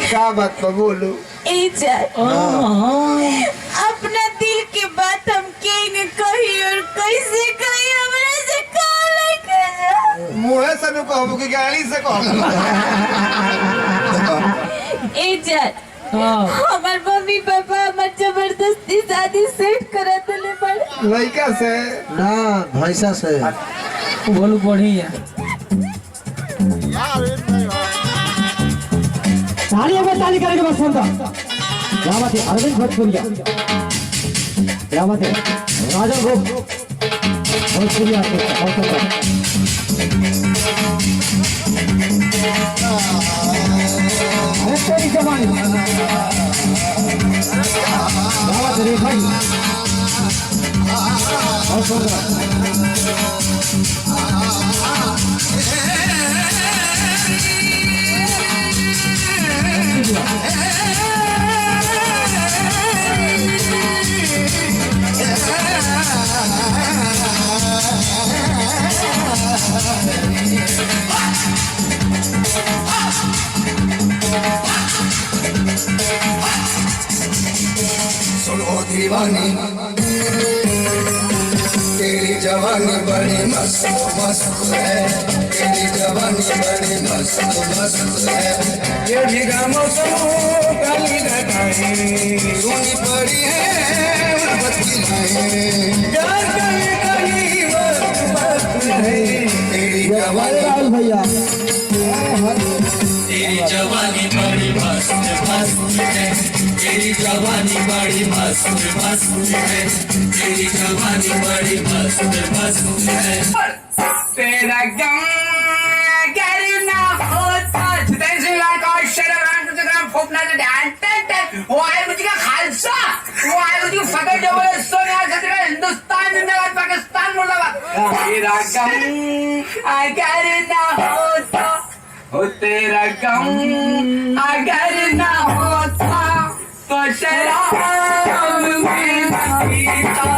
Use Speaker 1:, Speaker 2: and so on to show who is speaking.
Speaker 1: क्या बात पर बोलो।
Speaker 2: अपना दिल की बात हम कहेंगे कही और कैसे कही हमरा से कहा लेके
Speaker 1: मुँह से नु कहबो कि गाड़ी से कहबो।
Speaker 2: हमार मम्मी पापा हमार जबरदस्ती शादी सेट करा देले बड़
Speaker 1: लड़का से
Speaker 3: ना भैंसा से
Speaker 4: बोलू बढ़िया
Speaker 5: ताली अगर ताली करेंगे बस सुन क्या बात है अरविंद भोजपुरिया क्या बात है राजा भोजपुरिया तेरी जवानी क्या बात है भाई बहुत सुंदर
Speaker 6: सुनो दीवानी तेरी जवानी बड़ी मस्त मस्त है, तेरी जवानी बड़ी मस्त मस्त है। ये भीगा मौसम काली घटाएं सोनी पड़ी है उर्वत की लाएं यार कहीं कहीं वक्त वक्त है। तेरी जवानी
Speaker 5: भैया
Speaker 6: तेरी जवानी बड़ी मस्त मस्त है, तेरी जवानी बड़ी मस्त मस्त है, तेरी जवानी बड़ी मस्त मस्त है। तेरा गम करना होता तेरे लाइक और शर्म तुझे फूकना तो डांटते वो है मुझे का खालसा वो है मुझे फतेह जबर सोनिया तेरा हिंदुस्तान जिंदाबाद पाकिस्तान मुर्दाबाद। तेरा गम करना होता ओ तेरा गम अगर ना होता तो शराब में पीता